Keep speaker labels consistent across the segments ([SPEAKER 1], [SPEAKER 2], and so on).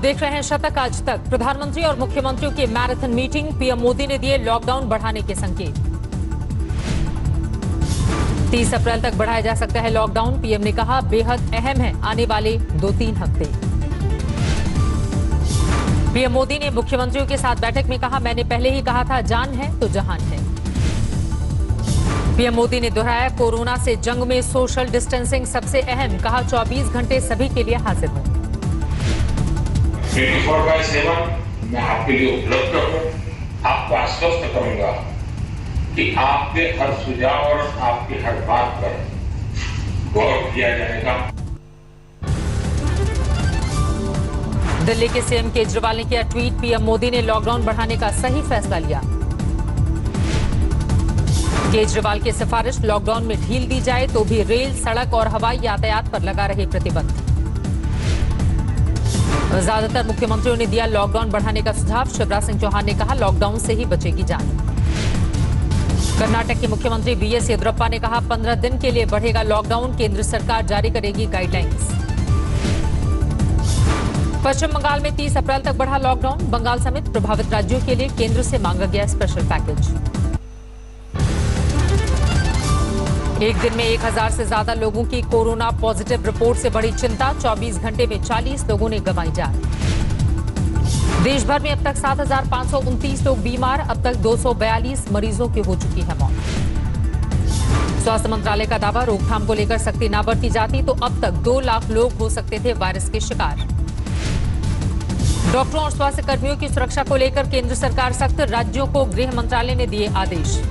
[SPEAKER 1] देख रहे हैं शतक आज तक। प्रधानमंत्री और मुख्यमंत्रियों की मैराथन मीटिंग, पीएम मोदी ने दिए लॉकडाउन बढ़ाने के संकेत। 30 अप्रैल तक बढ़ाया जा सकता है लॉकडाउन, पीएम ने कहा बेहद अहम है आने वाले 2-3 हफ्ते। पीएम मोदी ने मुख्यमंत्रियों के साथ बैठक में कहा मैंने पहले ही कहा था जान है तो जहान है। पीएम मोदी ने दोहराया कोरोना से जंग में सोशल डिस्टेंसिंग सबसे अहम, कहा 24 घंटे सभी के लिए हाजिर हो।
[SPEAKER 2] 24/7 मैं आपके लिए उपलब्ध हूं। आपको आश्वस्त करूंगा कि आपके हर सुझाव और आपकी हर बात पर गौर किया जाएगा।
[SPEAKER 1] दिल्ली के सीएम केजरीवाल ने किया ट्वीट, पीएम मोदी ने लॉकडाउन बढ़ाने का सही फैसला लिया। केजरीवाल की सिफारिश, लॉकडाउन में ढील दी जाए तो भी रेल, सड़क और हवाई यातायात पर लगा रहे प्रतिबंध। ज्यादातर मुख्यमंत्रियों ने दिया लॉकडाउन बढ़ाने का सुझाव। शिवराज सिंह चौहान ने कहा लॉकडाउन से ही बचेगी जान। कर्नाटक के मुख्यमंत्री बीएस येदियुरप्पा ने कहा 15 दिन के लिए बढ़ेगा लॉकडाउन, केंद्र सरकार जारी करेगी गाइडलाइंस। पश्चिम बंगाल में 30 अप्रैल तक बढ़ा लॉकडाउन, बंगाल समेत प्रभावित राज्यों के लिए केंद्र से मांगा गया स्पेशल पैकेज। एक दिन में 1000 से ज्यादा लोगों की कोरोना पॉजिटिव रिपोर्ट से बड़ी चिंता, 24 घंटे में 40 लोगों ने गंवाई जान। देश भर में अब तक 7,529 लोग बीमार, अब तक 242 मरीजों की हो चुकी है मौत। स्वास्थ्य मंत्रालय का दावा, रोकथाम को लेकर सख्ती न बरती जाती तो अब तक 2 लाख लोग हो सकते थे वायरस के शिकार। डॉक्टरों और स्वास्थ्य कर्मियों की सुरक्षा को लेकर केंद्र सरकार सख्त, राज्यों को गृह मंत्रालय ने दिए आदेश।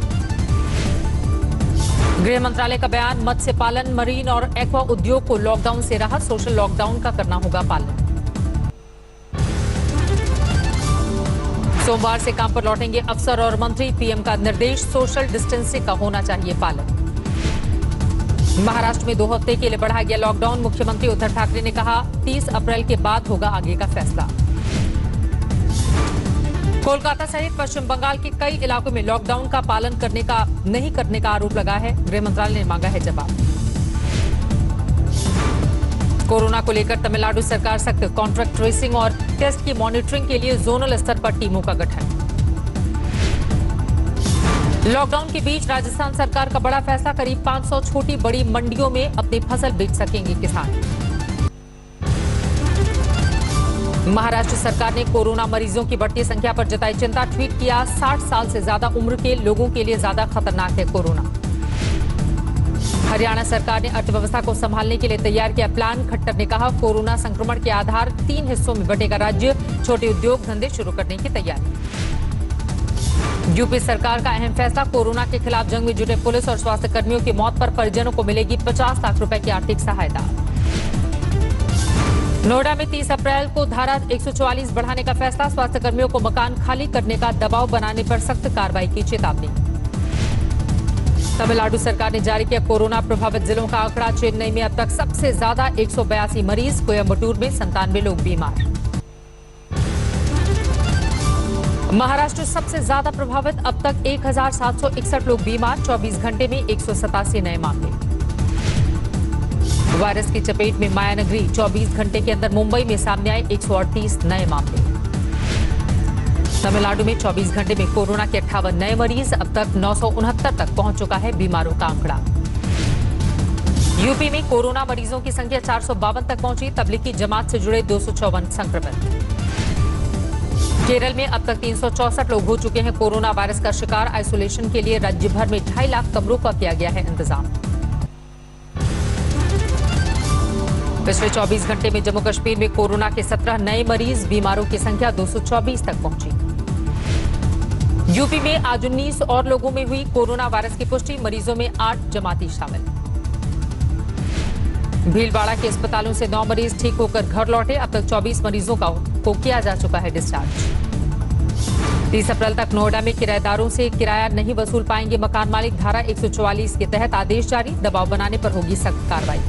[SPEAKER 1] गृह मंत्रालय का बयान, मत्स्य पालन, मरीन और एक्वा उद्योग को लॉकडाउन से राहत, सोशल लॉकडाउन का करना होगा पालन। सोमवार से काम पर लौटेंगे अफसर और मंत्री, पीएम का निर्देश, सोशल डिस्टेंसिंग का होना चाहिए पालन। महाराष्ट्र में 2 हफ्ते के लिए बढ़ाया गया लॉकडाउन, मुख्यमंत्री उद्धव ठाकरे ने कहा 30 अप्रैल के बाद होगा आगे का फैसला। कोलकाता सहित पश्चिम बंगाल के कई इलाकों में लॉकडाउन का पालन नहीं करने का आरोप लगा है, गृह मंत्रालय ने मांगा है जवाब। कोरोना को लेकर तमिलनाडु सरकार सख्त, कॉन्ट्रैक्ट ट्रेसिंग और टेस्ट की मॉनिटरिंग के लिए जोनल स्तर पर टीमों का गठन। लॉकडाउन के बीच राजस्थान सरकार का बड़ा फैसला, करीब 500 छोटी बड़ी मंडियों में अपनी फसल बेच सकेंगे किसान। महाराष्ट्र सरकार ने कोरोना मरीजों की बढ़ती संख्या पर जताई चिंता, ट्वीट किया 60 साल से ज्यादा उम्र के लोगों के लिए ज्यादा खतरनाक है कोरोना। हरियाणा सरकार ने अर्थव्यवस्था को संभालने के लिए तैयार किया प्लान, खट्टर ने कहा कोरोना संक्रमण के आधार 3 हिस्सों में बंटेगा राज्य, छोटे उद्योग धंधे शुरू करने की तैयारी। यूपी सरकार का अहम फैसला, कोरोना के खिलाफ जंग में जुटे पुलिस और स्वास्थ्य कर्मियों की मौत पर परिजनों को मिलेगी 50 लाख रुपए की आर्थिक सहायता। नोएडा में 30 अप्रैल को धारा 144 बढ़ाने का फैसला, स्वास्थ्य कर्मियों को मकान खाली करने का दबाव बनाने पर सख्त कार्रवाई की चेतावनी। तमिलनाडु सरकार ने जारी किया कोरोना प्रभावित जिलों का आंकड़ा, चेन्नई में अब तक सबसे ज्यादा 182 मरीज, कोयम्बटूर में 97 लोग बीमार। महाराष्ट्र सबसे ज्यादा प्रभावित, अब तक 1761 लोग बीमार, 24 घंटे में 187 नए मामले। वायरस की चपेट में मायानगरी, 24 घंटे के अंदर मुंबई में सामने आए 138 नए मामले। तमिलनाडु में 24 घंटे में कोरोना के 58 नए मरीज, अब तक 969 तक पहुंच चुका है बीमारों का आंकड़ा। यूपी में कोरोना मरीजों की संख्या 452 तक पहुंची, तबलीगी जमात से जुड़े 254 संक्रमित। केरल में अब तक 364 लोग हो चुके हैं कोरोना वायरस का शिकार, आइसोलेशन के लिए राज्य भर में 2.5 लाख कमरों का किया गया है इंतजाम। पिछले 24 घंटे में जम्मू कश्मीर में कोरोना के 17 नए मरीज, बीमारों की संख्या 224 तक पहुंची। यूपी में आज 19 और लोगों में हुई कोरोना वायरस की पुष्टि, मरीजों में 8 जमाती शामिल। भीलवाड़ा के अस्पतालों से 9 मरीज ठीक होकर घर लौटे, अब तक 24 मरीजों को किया जा चुका है डिस्चार्ज। 30 अप्रैल तक नोएडा में किराएदारों से किराया नहीं वसूल पाएंगे मकान मालिक, धारा 144 के तहत आदेश जारी, दबाव बनाने पर होगी सख्त कार्रवाई।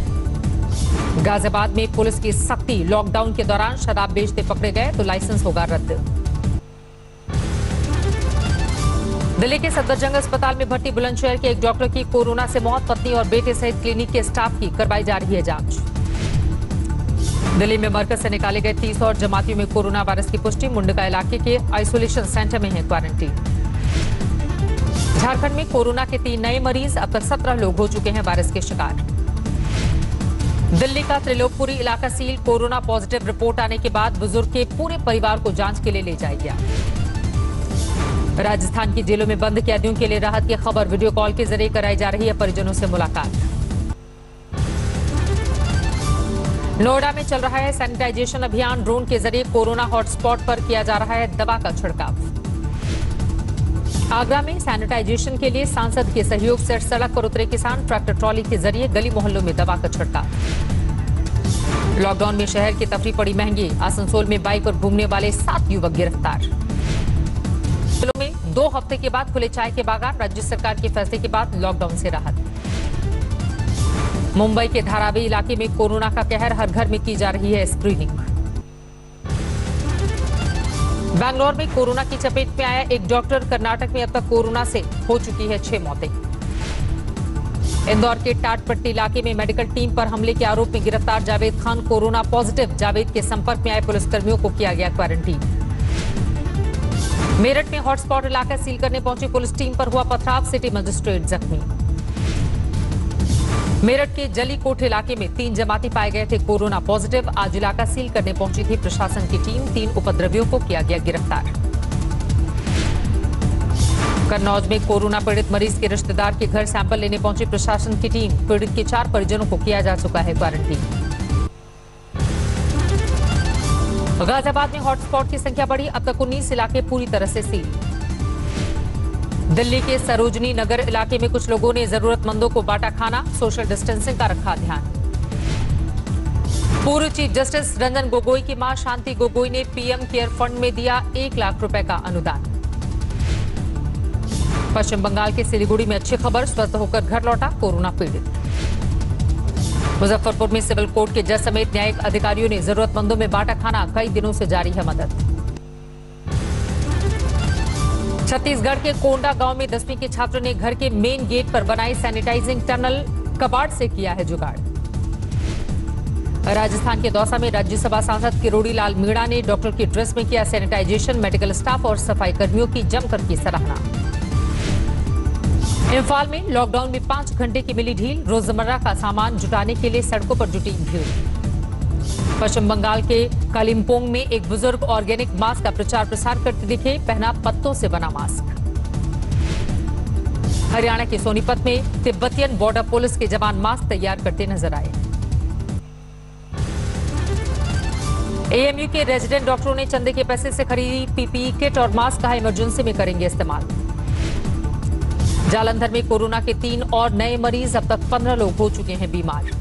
[SPEAKER 1] गाजियाबाद में पुलिस की सख्ती, लॉकडाउन के दौरान शराब बेचते पकड़े गए तो लाइसेंस होगा रद्द। दिल्ली के सफदरजंग अस्पताल में भर्ती बुलंदशहर के एक डॉक्टर की कोरोना से मौत, पत्नी और बेटे सहित क्लिनिक के स्टाफ की करवाई जा रही है जांच। दिल्ली में मरकज से निकाले गए 30 और जमातियों में कोरोना वायरस की पुष्टि। मुंडका इलाके के आइसोलेशन सेंटर में है क्वारंटीन। झारखंड में कोरोना के 3 नए मरीज, अब तक 17 लोग हो चुके हैं वायरस के शिकार। दिल्ली का त्रिलोकपुरी इलाका सील। कोरोना पॉजिटिव रिपोर्ट आने के बाद बुजुर्ग के पूरे परिवार को जांच के लिए ले जाया गया। राजस्थान की जेलों में बंद कैदियों के लिए राहत की खबर। वीडियो कॉल के जरिए कराई जा रही है परिजनों से मुलाकात। नोएडा में चल रहा है सैनिटाइजेशन अभियान। ड्रोन के जरिए कोरोना हॉटस्पॉट पर किया जा रहा है दवा का छिड़काव। आगरा में सैनिटाइजेशन के लिए सांसद के सहयोग से सड़क पर उतरे किसान। ट्रैक्टर ट्रॉली के जरिए गली मोहल्लों में दवा का छिड़काव। लॉकडाउन में शहर की तफरीह पड़ी महंगी। आसनसोल में बाइक पर घूमने वाले 7 युवक गिरफ्तार। जिलों में 2 हफ्ते के बाद खुले चाय के बागान। राज्य सरकार के फैसले के बाद लॉकडाउन से राहत। मुंबई के धारावी इलाके में कोरोना का कहर। हर घर में की जा रही है स्क्रीनिंग। बैंगलोर में कोरोना की चपेट में आया एक डॉक्टर। कर्नाटक में अब तक कोरोना से हो चुकी है 6 मौतें। इंदौर के टाटपट्टी इलाके में मेडिकल टीम पर हमले के आरोप में गिरफ्तार जावेद खान कोरोना पॉजिटिव। जावेद के संपर्क में आए पुलिसकर्मियों को किया गया क्वारंटीन। मेरठ में हॉटस्पॉट इलाका सील करने पहुंची पुलिस टीम पर हुआ पथराव। सिटी मजिस्ट्रेट जख्मी। मेरठ के जलीकोट इलाके में 3 जमाती पाए गए थे कोरोना पॉजिटिव। आज इलाका सील करने पहुंची थी प्रशासन की टीम। 3 उपद्रवियों को किया गया गिरफ्तार। कन्नौज में कोरोना पीड़ित मरीज के रिश्तेदार के घर सैंपल लेने पहुंची प्रशासन की टीम। पीड़ित के 4 परिजनों को किया जा चुका है क्वारंटीन। गाजियाबाद में हॉटस्पॉट की संख्या बढ़ी। अब तक 19 इलाके पूरी तरह से सील। दिल्ली के सरोजनी नगर इलाके में कुछ लोगों ने जरूरतमंदों को बांटा खाना। सोशल डिस्टेंसिंग का रखा ध्यान। पूर्व चीफ जस्टिस रंजन गोगोई की मां शांति गोगोई ने पीएम केयर फंड में दिया 1 लाख रुपए का अनुदान। पश्चिम बंगाल के सिलीगुड़ी में अच्छी खबर। स्वस्थ होकर घर लौटा कोरोना पीड़ित। मुजफ्फरपुर में सिविल कोर्ट के जज समेत न्यायिक अधिकारियों ने जरूरतमंदों में बांटा खाना। कई दिनों से जारी है मदद। छत्तीसगढ़ के कोंडा गांव में 10वीं के छात्र ने घर के मेन गेट पर बनाई सैनिटाइजिंग टनल। कबाड़ से किया है जुगाड़। राजस्थान के दौसा में राज्यसभा सांसद किरोड़ी लाल मीणा ने डॉक्टर की ड्रेस में किया सैनिटाइजेशन। मेडिकल स्टाफ और सफाई कर्मियों की जमकर की सराहना। इम्फाल में लॉकडाउन में 5 घंटे की मिली ढील। रोजमर्रा का सामान जुटाने के लिए सड़कों पर जुटी भीड़। पश्चिम बंगाल के कालिम्पोंग में एक बुजुर्ग ऑर्गेनिक मास्क का प्रचार प्रसार करते दिखे। पहना पत्तों से बना मास्क। हरियाणा के सोनीपत में तिब्बतियन बॉर्डर पुलिस के जवान मास्क तैयार करते नजर आए। एएमयू के रेजिडेंट डॉक्टरों ने चंदे के पैसे से खरीदी पीपीई किट और मास्क का इमरजेंसी में करेंगे इस्तेमाल। जालंधर में कोरोना के 3 और नए मरीज। अब तक 15 लोग हो चुके हैं बीमार।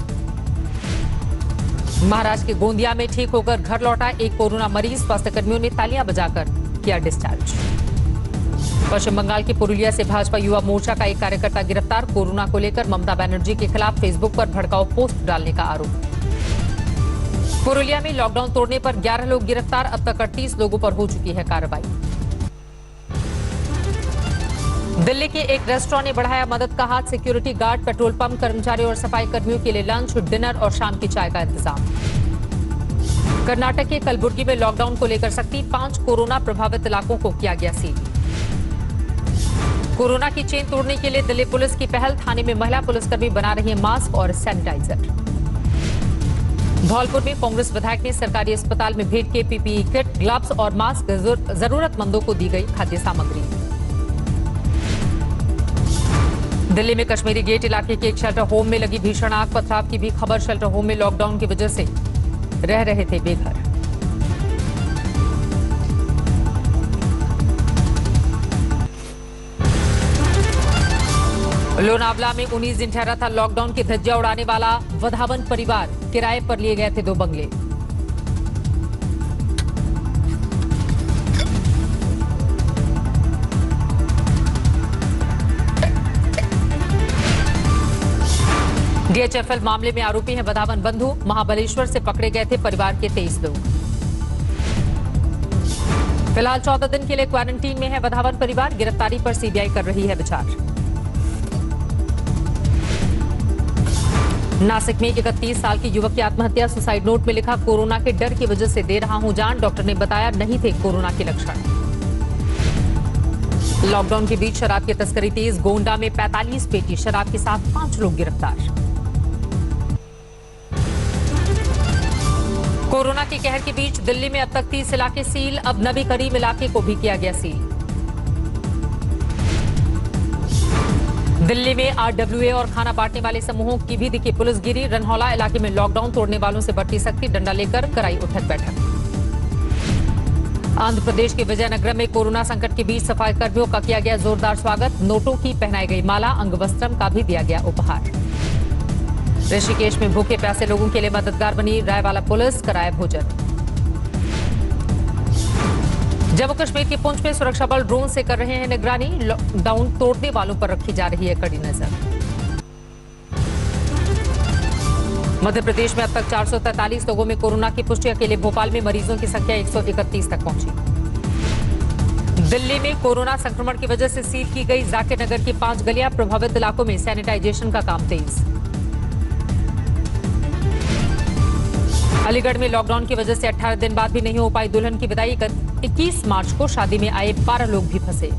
[SPEAKER 1] महाराष्ट्र के गोंदिया में ठीक होकर घर लौटा एक कोरोना मरीज। स्वास्थ्यकर्मियों ने तालियां बजाकर किया डिस्चार्ज। पश्चिम बंगाल के पुरुलिया से भाजपा युवा मोर्चा का एक कार्यकर्ता गिरफ्तार। कोरोना को लेकर ममता बनर्जी के खिलाफ फेसबुक पर भड़काऊ पोस्ट डालने का आरोप। पुरुलिया में लॉकडाउन तोड़ने पर 11 लोग गिरफ्तार। अब तक 38 लोगों पर हो चुकी है कार्रवाई। दिल्ली के एक रेस्टोरेंट ने बढ़ाया मदद का हाथ। सिक्योरिटी गार्ड, पेट्रोल पंप कर्मचारियों और सफाई कर्मियों के लिए लंच, डिनर और शाम की चाय का इंतजाम। कर्नाटक के कलबुर्गी में लॉकडाउन को लेकर सख्ती। 5 कोरोना प्रभावित इलाकों को किया गया सील। कोरोना की चेन तोड़ने के लिए दिल्ली पुलिस की पहल। थाने में महिला पुलिसकर्मी बना रही है मास्क और सैनिटाइजर। धौलपुर में कांग्रेस विधायक ने सरकारी अस्पताल में भेंट किए पीपीई किट, ग्लव्स और मास्क। जरूरतमंदों को दी गई खाद्य सामग्री। दिल्ली में कश्मीरी गेट इलाके के एक शेल्टर होम में लगी भीषण आग। पथराव की भी खबर। शेल्टर होम में लॉकडाउन की वजह से रह रहे थे बेघर। लोनावला में 19 दिन ठहरा था लॉकडाउन की धज्जियां उड़ाने वाला वधावन परिवार। किराए पर लिए गए थे 2 बंगले। डीएचएफएल मामले में आरोपी हैं वधावन बंधु। महाबलेश्वर से पकड़े गए थे परिवार के 23 लोग। फिलहाल 14 दिन के लिए क्वारंटीन में है वधावन परिवार। गिरफ्तारी पर सीबीआई कर रही है विचार। नासिक में 31 साल की युवक की आत्महत्या। सुसाइड नोट में लिखा, कोरोना के डर की वजह से दे रहा हूं जान। डॉक्टर ने बताया नहीं थे कोरोना के लक्षण। लॉकडाउन के बीच शराब की तस्करी तेज। गोंडा में 45 पेटी शराब के साथ 5 लोग गिरफ्तार। कोरोना के कहर के बीच दिल्ली में अब तक 30 इलाके सील। अब नबी करीम इलाके को भी किया गया सील। दिल्ली में आरडब्ल्यूए और खाना बांटने वाले समूहों की भी दिखी पुलिसगिरी। रनहौला इलाके में लॉकडाउन तोड़ने वालों से बढ़ती सख्ती। डंडा लेकर कराई उठक बैठक। आंध्र प्रदेश के विजयनगरम में कोरोना संकट के बीच सफाई कर्मियों का किया गया जोरदार स्वागत। नोटों की पहनाई गई माला। अंगवस्त्रम का भी दिया गया उपहार। ऋषिकेश में भूखे प्यासे लोगों के लिए मददगार बनी रायवाला पुलिस। कराया भोजन। जम्मू कश्मीर के पुंछ में सुरक्षा बल ड्रोन से कर रहे हैं निगरानी। लॉकडाउन तोड़ने वालों पर रखी जा रही है कड़ी नजर। मध्य प्रदेश में अब तक 443 लोगों में कोरोना की पुष्टि। अकेले भोपाल में मरीजों की संख्या 131 तक पहुंची। दिल्ली में कोरोना संक्रमण की वजह से सील की गई जाकिर नगर की 5 गलियां। प्रभावित इलाकों में सैनिटाइजेशन का काम तेज। अलीगढ़ में लॉकडाउन की वजह से 18 दिन बाद भी नहीं हो पाई दुल्हन की विदाई। 21 मार्च को शादी में आए 12 लोग भी फंसे।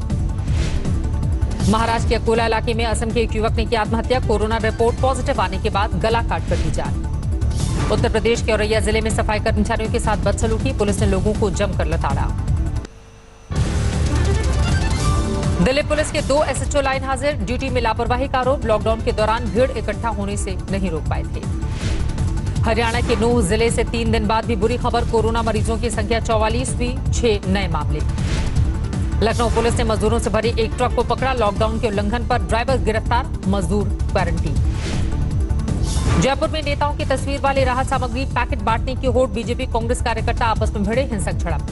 [SPEAKER 1] महाराष्ट्र के अकोला इलाके में असम के एक युवक ने की आत्महत्या। कोरोना रिपोर्ट पॉजिटिव आने के बाद गला काटकर दी जान। उत्तर प्रदेश के औरैया जिले में सफाई कर्मचारियों के साथ बदसलूकी। पुलिस ने लोगों को जमकर लताड़ा। दिल्ली पुलिस के 2 एसएचओ लाइन हाजिर। ड्यूटी में लापरवाही का आरोप। लॉकडाउन के दौरान भीड़ इकट्ठा होने से नहीं रोक पाए थे। हरियाणा के नूह जिले से 3 दिन बाद भी बुरी खबर। कोरोना मरीजों की संख्या 44 हुई। 6 नए मामले। लखनऊ पुलिस ने मजदूरों से भरी एक ट्रक को पकड़ा। लॉकडाउन के उल्लंघन पर ड्राइवर गिरफ्तार। मजदूर क्वारंटीन। जयपुर में नेताओं की तस्वीर वाले राहत सामग्री पैकेट बांटने की होड़। बीजेपी कांग्रेस कार्यकर्ता आपस में भिड़े। हिंसक झड़प।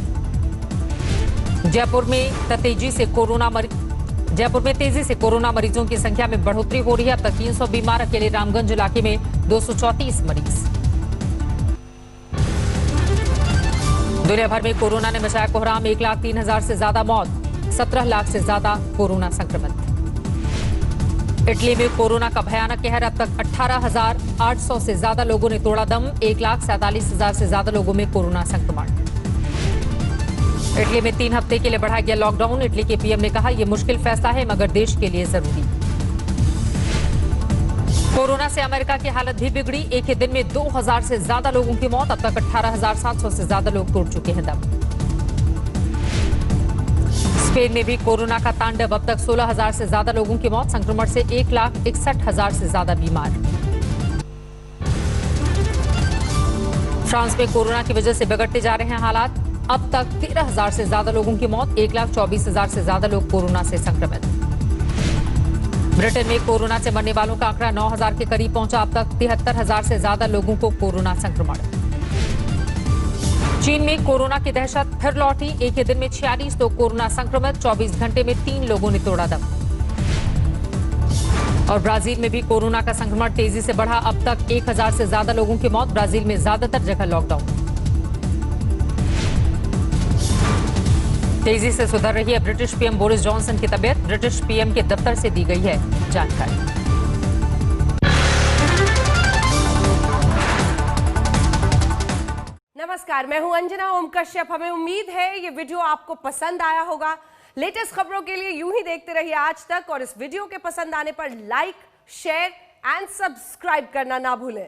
[SPEAKER 1] जयपुर में तेजी से कोरोना मरीजों की संख्या में बढ़ोतरी हो रही है। अब तक 300 बीमार। अकेले रामगंज इलाके में 234 मरीज। दुनिया भर में कोरोना ने मचाया कोहराम। 1,03,000 से ज्यादा मौत। 17 लाख से ज्यादा कोरोना संक्रमित। इटली में कोरोना का भयानक कहर। अब तक 18,800 से ज्यादा लोगों ने तोड़ा दम। 1,47,000 से ज्यादा लोगों में कोरोना संक्रमण। इटली में 3 हफ्ते के लिए बढ़ाया गया लॉकडाउन। इटली के पीएम ने कहा यह मुश्किल फैसला है मगर देश के लिए जरूरी। कोरोना से अमेरिका की हालत भी बिगड़ी। एक ही दिन में 2,000 से ज्यादा लोगों की मौत। अब तक 18,700 से ज्यादा लोग तोड़ चुके हैं दम। स्पेन में भी कोरोना का तांडव। अब तक 16,000 से ज्यादा लोगों की मौत। संक्रमण से 1,61,000 से ज्यादा बीमार। फ्रांस में कोरोना की वजह से बिगड़ते जा रहे हैं हालात। अब तक 13,000 से ज्यादा लोगों की मौत। 1,24,000 से ज्यादा लोग कोरोना से संक्रमित। ब्रिटेन में कोरोना से मरने वालों का आंकड़ा 9,000 के करीब पहुंचा। अब तक 73,000 से ज्यादा लोगों को कोरोना संक्रमण। चीन में कोरोना की दहशत फिर लौटी। एक ही दिन में 46 लोग कोरोना संक्रमित। 24 घंटे में 3 लोगों ने तोड़ा दम। और ब्राजील में भी कोरोना का संक्रमण तेजी से बढ़ा। अब तक 1,000 से ज्यादा लोगों की मौत। ब्राजील में ज्यादातर जगह लॉकडाउन। तेजी से सुधर रही है ब्रिटिश पीएम बोरिस जॉनसन की तबीयत। ब्रिटिश पीएम के दफ्तर से दी गई है जानकारी।
[SPEAKER 3] नमस्कार, मैं हूं अंजना ओम कश्यप। हमें उम्मीद है ये वीडियो आपको पसंद आया होगा। लेटेस्ट खबरों के लिए यूं ही देखते रहिए आज तक और इस वीडियो के पसंद आने पर लाइक, शेयर एंड सब्सक्राइब करना ना भूलें।